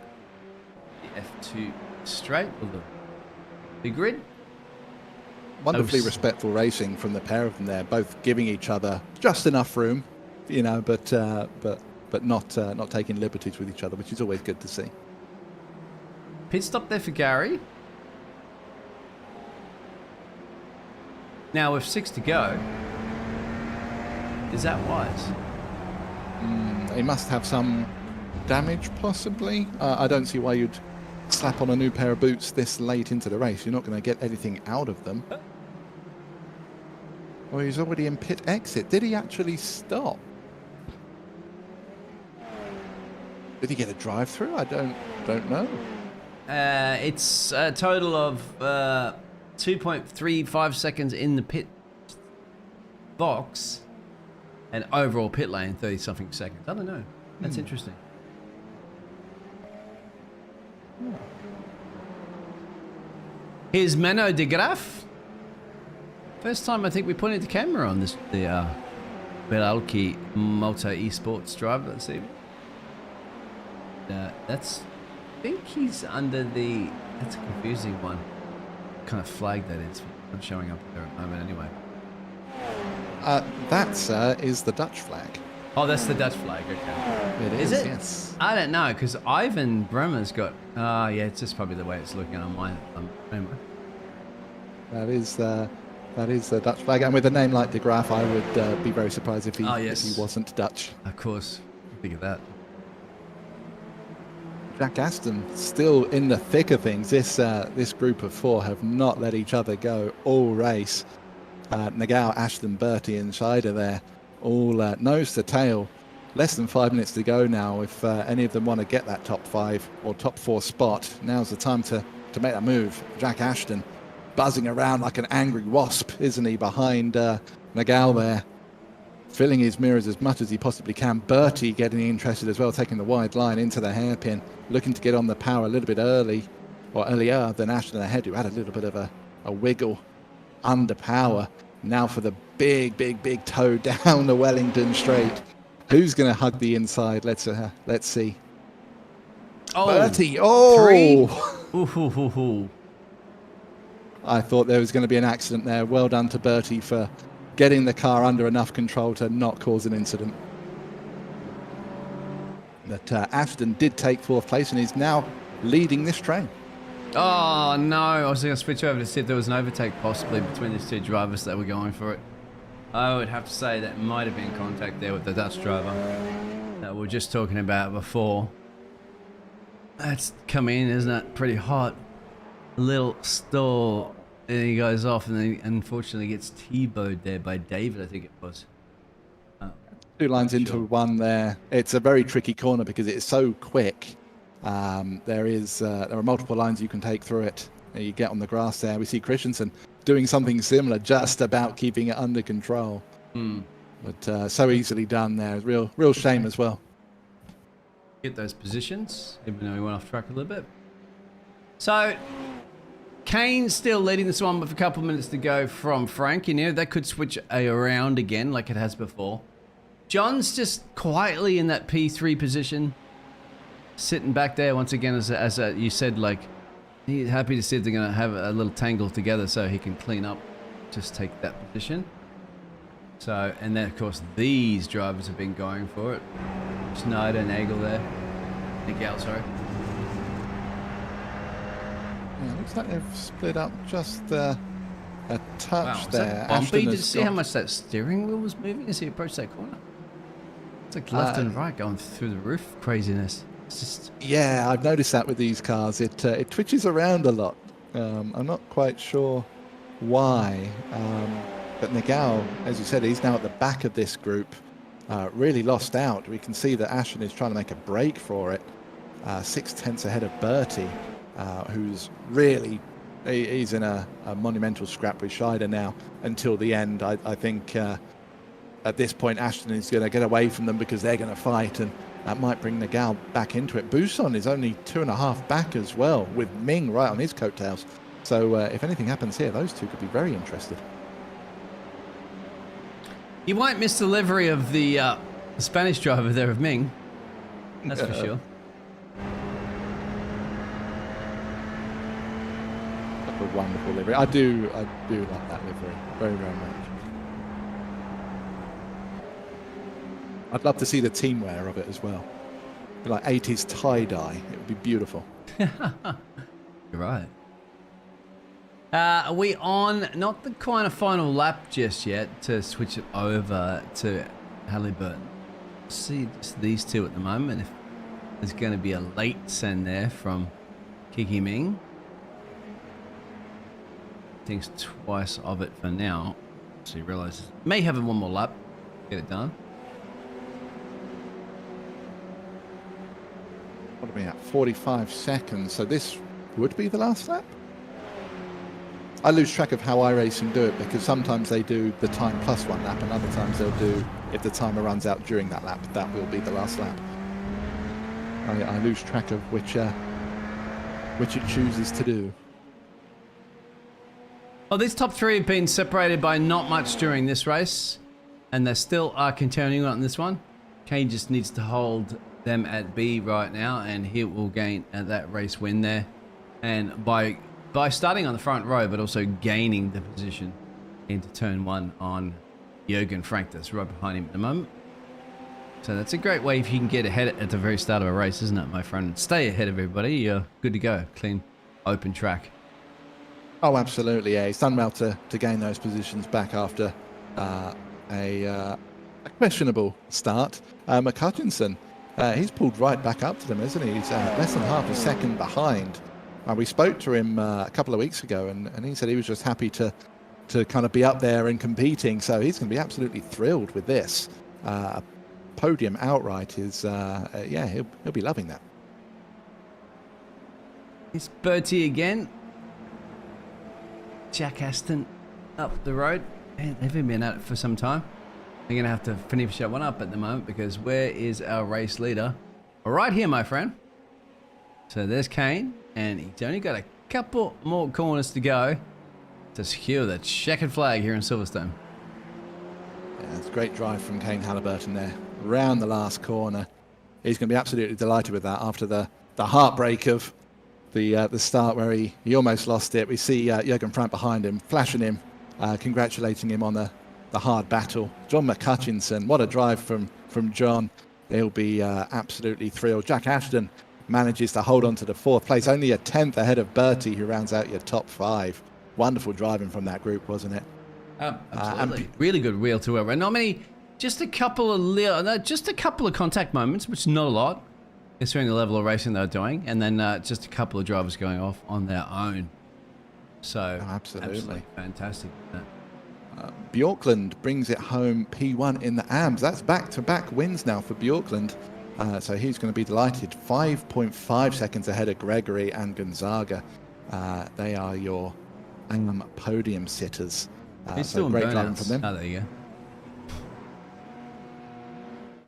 the F2 straight with the grid. Wonderfully respectful racing from the pair of them there, both giving each other just enough room, but not taking liberties with each other, which is always good to see. Pit stop there for Gary. Now with 6 to go, is that wise? He must have some damage, possibly. I don't see why you'd slap on a new pair of boots this late into the race. You're not going to get anything out of them. Oh, he's already in pit exit. Did he actually stop? Did he get a drive-through? I don't know. It's a total of 2.35 seconds in the pit box and overall pit lane 30-something seconds. I don't know. That's interesting. Here's Mano de Graaf. First time I think we pointed the camera on this, the Belalki Malta Esports driver. Let's see. That's, I think he's under the, that's a confusing one. What kind of flag that is. Not showing up there at the moment anyway. That is the Dutch flag. Oh, that's the Dutch flag. Okay. It Is it? Yes. I don't know, because Ivan Bremer's got, yeah, it's just probably the way it's looking on my, anyway. That is the Dutch flag, and with a name like De Graaf, I would be very surprised if he wasn't Dutch. Of course, think of that. Jack Aston still in the thick of things. This group of four have not let each other go all race. Nagao, Ashton, Bertie inside of there, all nose to tail. Less than 5 minutes to go now. If any of them want to get that top 5 or top 4 spot, now's the time to make that move. Jack Ashton buzzing around like an angry wasp, isn't he, behind Nagao there, filling his mirrors as much as he possibly can. Bertie getting interested as well, taking the wide line into the hairpin, looking to get on the power a little bit earlier than Ashton ahead, who had a little bit of a wiggle under power. Now for the big toe down the Wellington straight. Who's going to hug the inside? Let's see. Oh, Bertie. Oh, 3. Ooh. I thought there was going to be an accident there. Well done to Bertie for getting the car under enough control to not cause an incident. But Ashton did take 4th place and is now leading this train. Oh no, I was going to switch over to see if there was an overtake possibly between these two drivers that were going for it. I would have to say that might have been contact there with the Dutch driver that we were just talking about before. That's coming in, isn't it? Pretty hot. A little stall, and he goes off, and then he unfortunately gets T-bowed there by David, I think it was. 2 lines into one there. It's a very tricky corner because it's so quick. There are multiple lines you can take through it. You get on the grass there. We see Christensen doing something similar, just about keeping it under control. But so easily done there. Real shame as well. Get those positions, even though he went off track a little bit. So, Kane's still leading this one with a couple of minutes to go from Frank. You know, that could switch around again like it has before. John's just quietly in that P3 position, sitting back there once again, as you said, like, he's happy to see if they're going to have a little tangle together so he can clean up, just take that position. So, and then of course these drivers have been going for it. Schneider, Nagel there. Nagel, sorry. Yeah, looks like they've split up just a touch Wow, there. Bumpy, did you see how much that steering wheel was moving as he approached that corner? It's like left and right going through the roof craziness. It's just... Yeah, I've noticed that with these cars. It twitches around a lot. I'm not quite sure why. But Nagao, as you said, he's now at the back of this group. Really lost out. We can see that Ashton is trying to make a break for it. 6/10 ahead of Bertie, who's really... He's in a monumental scrap with Scheider now until the end. I think at this point Ashton is going to get away from them because they're going to fight, and that might bring Nagao back into it. Buson is only 2.5 back as well, with Ming right on his coattails. So if anything happens here, those two could be very interested. You won't miss the livery of the Spanish driver there of Ming. That's for sure. A wonderful livery. I do love that livery very, very much. I'd love to see the team wear of it as well. Like 80s tie-dye. It would be beautiful. You're right. Are we on not the kind of final lap just yet to switch it over to Halliburton? See just these two at the moment. If there's going to be a late send there from Kiki Ming. Thinks twice of it for now. So he realizes may have one more lap. Get it done. What are we at? 45 seconds. So this would be the last lap? I lose track of how iRacing do it because sometimes they do the time plus one lap and other times they'll do, if the timer runs out during that lap, that will be the last lap. I lose track of which it chooses to do. Well, these top three have been separated by not much during this race, and they still are continuing on this one. Kane just needs to hold them at B right now, and he will gain that race win there. And by starting on the front row, but also gaining the position into turn one on Jürgen Frank, that's right behind him at the moment. So that's a great way if you can get ahead at the very start of a race, isn't it, my friend? Stay ahead of everybody. You're good to go. Clean, open track. Oh, absolutely, yeah. He's done well to gain those positions back after a questionable start. McCutchinson, he's pulled right back up to them, isn't he? He's less than half a second behind. We spoke to him a couple of weeks ago, and he said he was just happy to kind of be up there and competing. So he's going to be absolutely thrilled with this. Podium outright is, yeah, he'll be loving that. It's Bertie again. Jack Aston up the road. Man, they've been at it for some time. They're going to have to finish that one up at the moment because where is our race leader? Right here, my friend. So there's Kane, and he's only got a couple more corners to go to secure the checkered flag here in Silverstone. Yeah, it's a great drive from Kane Halliburton there. Around the last corner. He's going to be absolutely delighted with that after the heartbreak of the start where he almost lost it. We see Jürgen Frank behind him, flashing him, congratulating him on the hard battle. John McCutchinson, what a drive from John. He'll be absolutely thrilled. Jack Ashton manages to hold on to the fourth place, only a 10th ahead of Bertie, who rounds out your top five. Wonderful driving from that group, wasn't it? Absolutely. Really good wheel to wheel. Not many, just a couple of contact moments, which is not a lot, considering the level of racing they're doing, and then just a couple of drivers going off on their own. So absolutely fantastic. Bjorkland brings it home P1 in the AMS. That's back-to-back wins now for Bjorkland. So he's going to be delighted. 5.5 seconds ahead of Gregory and Gonzaga. They are your podium sitters. He's so still great in driving burnouts. from them. Oh, there you go.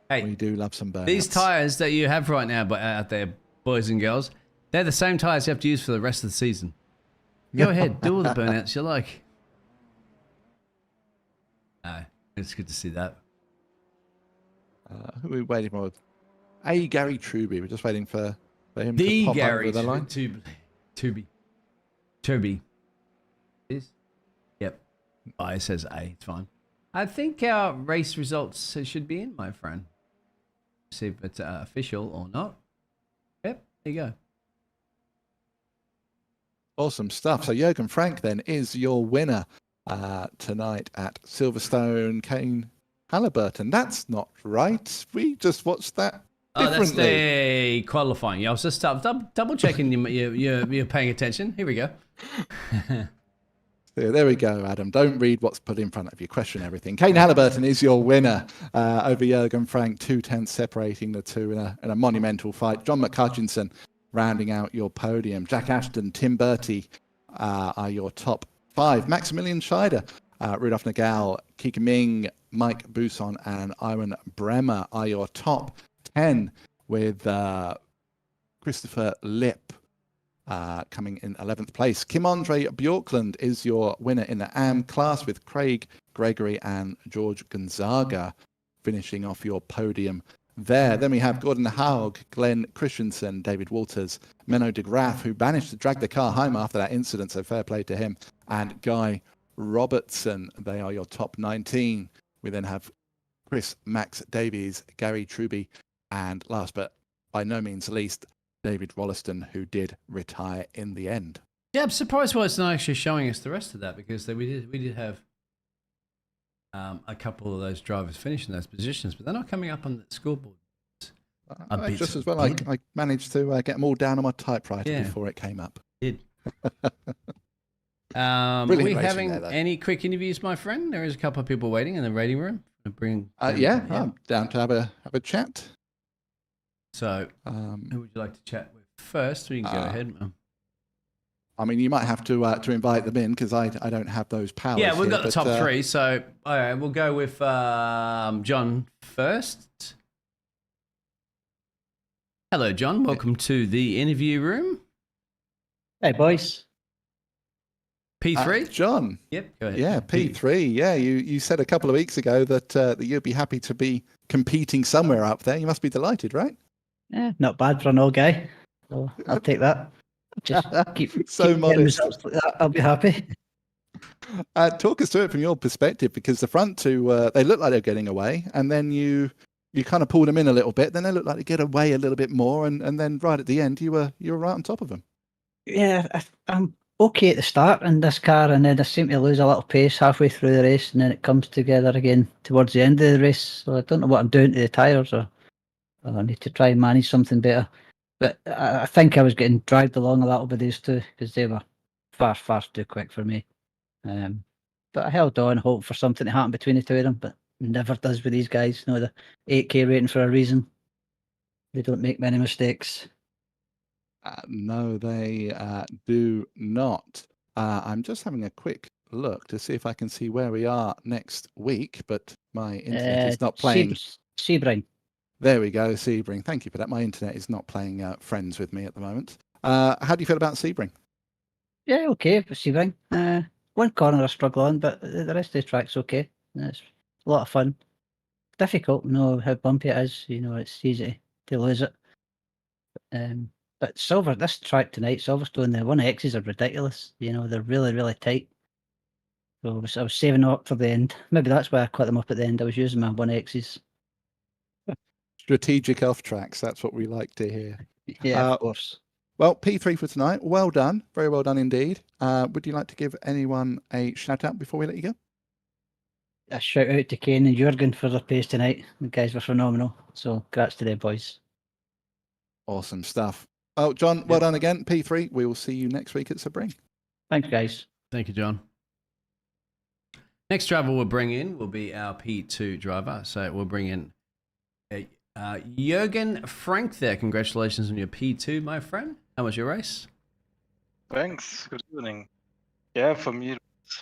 Hey, we do love some burnouts. These tyres that you have right now out there, boys and girls, they're the same tyres you have to use for the rest of the season. Go ahead, do all the burnouts you like. It's good to see that. Who are we waiting for? Gary Truby. We're just waiting for him to pop over the line. Tubi. Is? Yep. It says A. It's fine. I think our race results should be in, my friend. See if it's official or not. Yep. There you go. Awesome stuff. So Jürgen Frank then is your winner tonight at Silverstone. Kane Halliburton. That's not right. We just watched that differently. That's the qualifying. Yeah, I was just double checking you're paying attention. Here we go. There we go, Adam. Don't read what's put in front of you. Question everything. Kane Halliburton is your winner over Jürgen Frank. 2/10 separating the two in a monumental fight. John McCutchinson rounding out your podium. Jack Ashton, Tim Bertie are your top five. Maximilian Scheider, Rudolf Nagel, Kiki Ming, Mike Buson, and Iwan Bremer are your top 10, with Christopher Lipp coming in 11th place. Kim Andre Bjorkland is your winner in the AM class, with Craig Gregory and George Gonzaga finishing off your podium there. Then we have Gordon Haug, Glenn Christensen, David Walters, Menno de Graaf, who managed to drag the car home after that incident, so fair play to him, and Guy Robertson. They are your top 19. We then have Chris Max Davies, Gary Truby, and last but by no means least, David Wollaston, who did retire in the end. Yeah, I'm surprised why it's not actually showing us the rest of that, because we did have a couple of those drivers finishing those positions, but they're not coming up on the scoreboard. Just as well, I managed to get them all down on my typewriter before it came up. Did. Are we having any quick interviews, my friend? There is a couple of people waiting in the waiting room. I'm down to have a chat. So, who would you like to chat with first? We can go ahead. I mean, you might have to invite them in because I don't have those powers. Yeah, we've got the top three. So, all right, we'll go with John first. Hello, John. Welcome to the interview room. Hey, boys. P3? John. Yep, go ahead. Yeah, P3. Yeah, you said a couple of weeks ago that you'd be happy to be competing somewhere up there. You must be delighted, right? Yeah, not bad for an old guy. So I'll take that. Just keep modest. Results like that. I'll be happy. Talk us through it from your perspective, because the front two, they look like they're getting away, and then you kind of pulled them in a little bit. Then they look like they get away a little bit more, and then right at the end, you were right on top of them. Yeah, I'm okay at the start in this car, and then I seem to lose a little pace halfway through the race, and then it comes together again towards the end of the race. So I don't know what I'm doing to the tyres, or I need to try and manage something better. But I think I was getting dragged along a little by these two because they were far too quick for me. But I held on, hoped for something to happen between the two of them, but it never does with these guys. You know, the 8K rating for a reason. They don't make many mistakes. No, they do not. I'm just having a quick look to see if I can see where we are next week, but my internet is not playing. Sebring. There we go, Sebring. Thank you for that. My internet is not playing friends with me at the moment. How do you feel about Sebring? Yeah, okay for Sebring. One corner I struggle on, but the rest of the track's okay. It's a lot of fun. Difficult to know how bumpy it is. You know, it's easy to lose it. But this track tonight, Silverstone, the 1Xs are ridiculous. You know, they're really tight. So I was saving up for the end. Maybe that's why I cut them up at the end. I was using my 1Xs. Strategic off tracks. That's what we like to hear. Yeah, of course. Well, P3 for tonight. Well done. Very well done indeed. Would you like to give anyone a shout out before we let you go? A shout out to Kane and Jurgen for their pace tonight. The guys were phenomenal. So congrats to them boys. Awesome stuff. Oh, John, well done again. P3. We will see you next week at Sebring. Thanks, guys. Thank you, John. Next driver we'll bring in will be our P2 driver. So we'll bring in Jürgen Frank there. Congratulations on your P2, my friend. How was your race? Thanks. Good evening. Yeah, for me it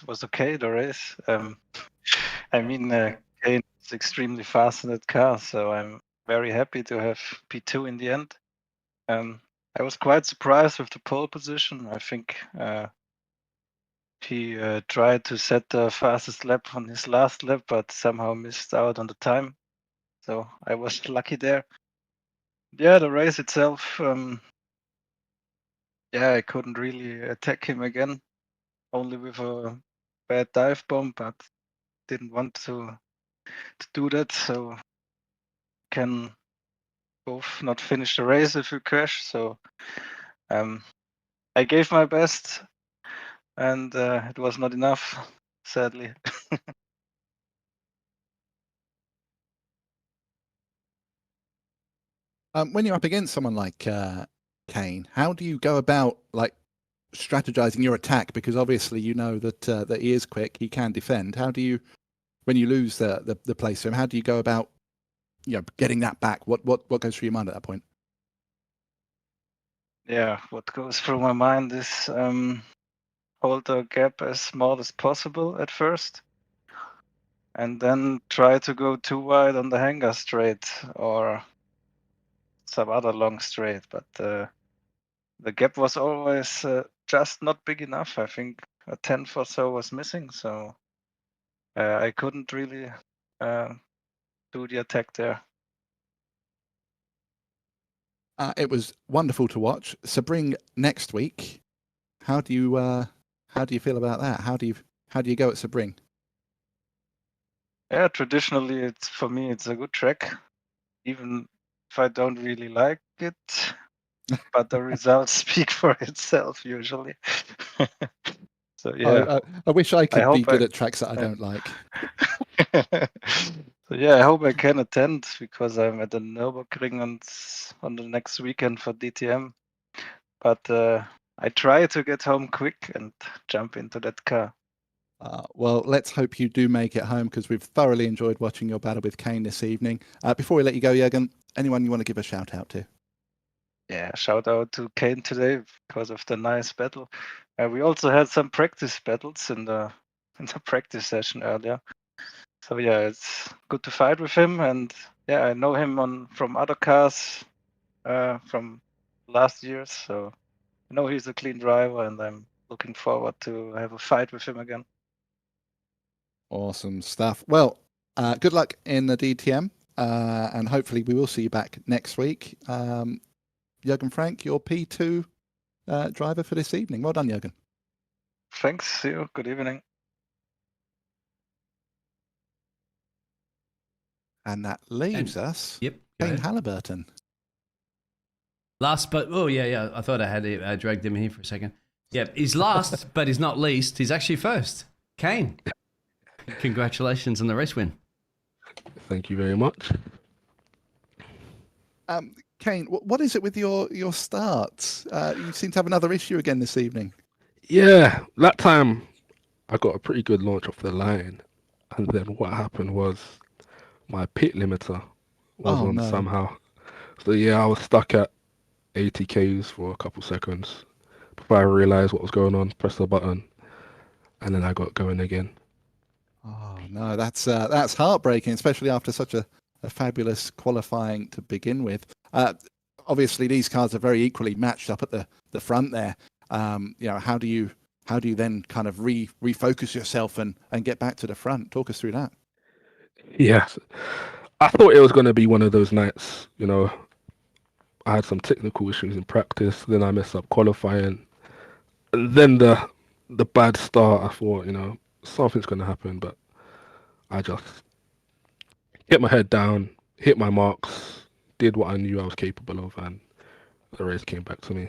was okay, the race. I mean, Kane is extremely fast in that car, so I'm very happy to have P2 in the end. I was quite surprised with the pole position. I think he tried to set the fastest lap on his last lap, but somehow missed out on the time. So I was lucky there. Yeah, the race itself, I couldn't really attack him again, only with a bad dive bomb, but didn't want to do that, so can both not finish the race if we crash. So I gave my best, and it was not enough, sadly. When you're up against someone like Kane, how do you go about strategizing your attack? Because obviously you know that he is quick, he can defend. How do you, when you lose the place to him, how do you go about getting that back? What goes through your mind at that point? Yeah, what goes through my mind is hold the gap as small as possible at first, and then try to go too wide on the hanger straight or some other long straight. But the gap was always just not big enough. I think a tenth or so was missing, so I couldn't really do the attack there. It was wonderful to watch. Sebring next week. How do you feel about that? How do you go at Sebring? Yeah, traditionally for me it's a good track, even if I don't really like it. But the results speak for itself usually. So yeah, I wish I could be good at tracks that I don't like. So yeah, I hope I can attend because I'm at the Nürburgring on the next weekend for DTM. But I try to get home quick and jump into that car. Well, let's hope you do make it home because we've thoroughly enjoyed watching your battle with Kane this evening. Before we let you go, Jürgen, anyone you want to give a shout out to? Yeah, shout out to Kane today because of the nice battle. We also had some practice battles in the practice session earlier. So yeah, it's good to fight with him, and yeah, I know him from other cars from last year, so I know he's a clean driver, and I'm looking forward to have a fight with him again. Awesome stuff. Well, good luck in the DTM, and hopefully we will see you back next week. Jürgen Frank, your P2 driver for this evening. Well done, Jürgen. Thanks. See you. Good evening. And that leaves us Yep. Kane Halliburton. Last, but yeah. I thought I had dragged him in here for a second. Yep, he's last, but he's not least. He's actually first. Kane, congratulations on the race win. Thank you very much. Kane, what is it with your starts? You seem to have another issue again this evening. Yeah, that time I got a pretty good launch off the line, and then what happened was my pit limiter was on somehow. So yeah, I was stuck at 80 Ks for a couple seconds before I realized what was going on, pressed the button, and then I got going again. Oh no, that's heartbreaking, especially after such a fabulous qualifying to begin with. Obviously, these cars are very equally matched up at the front there. How do you then kind of refocus yourself and get back to the front? Talk us through that. Yeah, I thought it was going to be one of those nights. I had some technical issues in practice, then I messed up qualifying, and then the bad start. I thought, something's going to happen, but I just hit my head down, hit my marks, did what I knew I was capable of, and the race came back to me.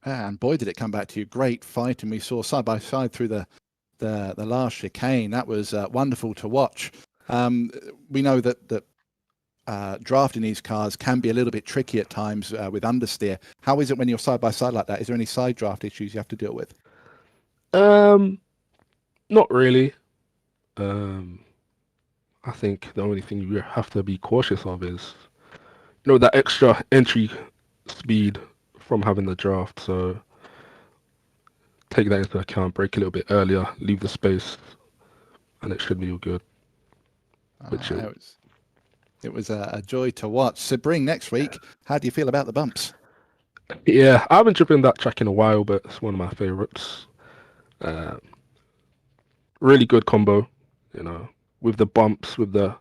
And boy, did it come back to you. Great fight, and we saw side by side through the last chicane. That was wonderful to watch. We know that drafting these cars can be a little bit tricky at times with understeer. How is it when you're side by side like that? Is there any side draft issues you have to deal with? Not really. I think the only thing you have to be cautious of is, that extra entry speed from having the draft. So take that into account, brake a little bit earlier, leave the space, and it should be all good. It was a joy to watch. So bring next week, how do you feel about the bumps? Yeah, I haven't driven that track in a while, but it's one of my favorites. Really good combo, with the bumps, with the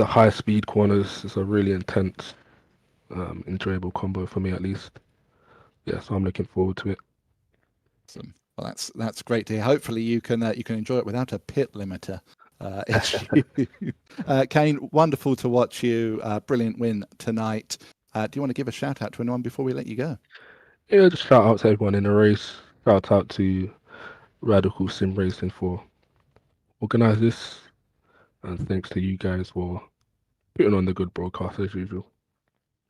high speed corners. It's a really intense, enjoyable combo for me at least. Yeah, so I'm looking forward to it. Awesome. Well, that's great to hear. Hopefully you can enjoy it without a pit limiter issue. Kane, wonderful to watch you. Brilliant win tonight. Do you want to give a shout out to anyone before we let you go? Yeah, just shout out to everyone in the race. Shout out to Radical Sim Racing for organising this, and thanks to you guys for putting on the good broadcast as usual.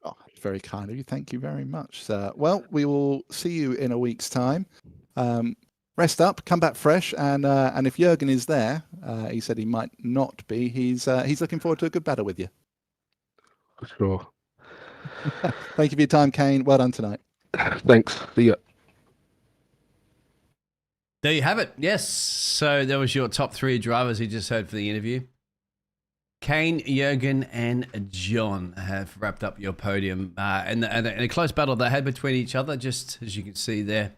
Oh, very kind of you. Thank you very much, sir. Well, we will see you in a week's time. Rest up, come back fresh, and if Jürgen is there, he said he might not be. He's looking forward to a good battle with you. For sure. Thank you for your time, Kane. Well done tonight. Thanks. See ya. There you have it. Yes. So there was your top three drivers you just heard for the interview. Kane, Jürgen, and John have wrapped up your podium. And a close battle they had between each other, just as you can see there.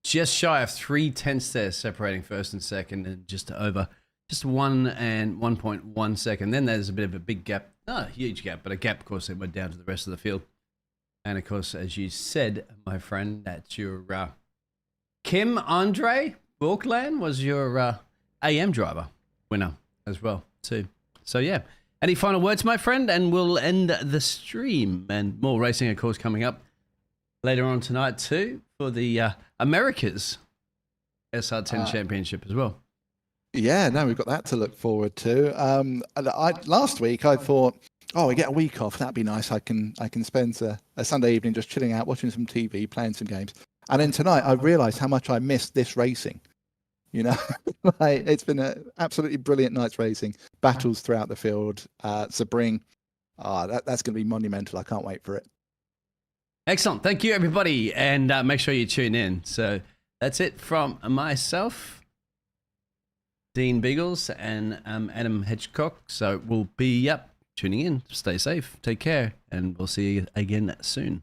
Just shy of 3/10 there, separating first and second, and just 1 and 1.1 second. Then there's a bit of a big gap. Not a huge gap, but a gap, of course, that went down to the rest of the field. And, of course, as you said, my friend, that's your Kim Andre Borkland was your AM driver winner as well, too. So, yeah. Any final words, my friend? And we'll end the stream. And more racing, of course, coming up later on tonight, too, for the America's SR10 Championship as well. Yeah, no, we've got that to look forward to. Last week I thought, oh, we get a week off. That'd be nice. I can spend a Sunday evening just chilling out, watching some TV, playing some games. And then tonight I realised how much I missed this racing. You know, like, it's been an absolutely brilliant night's racing. Battles throughout the field. Sebring. That's going to be monumental. I can't wait for it. Excellent. Thank you, everybody. And make sure you tune in. So that's it from myself, Dean Biggles, and Adam Hedgecock. So we'll be tuning in. Stay safe. Take care. And we'll see you again soon.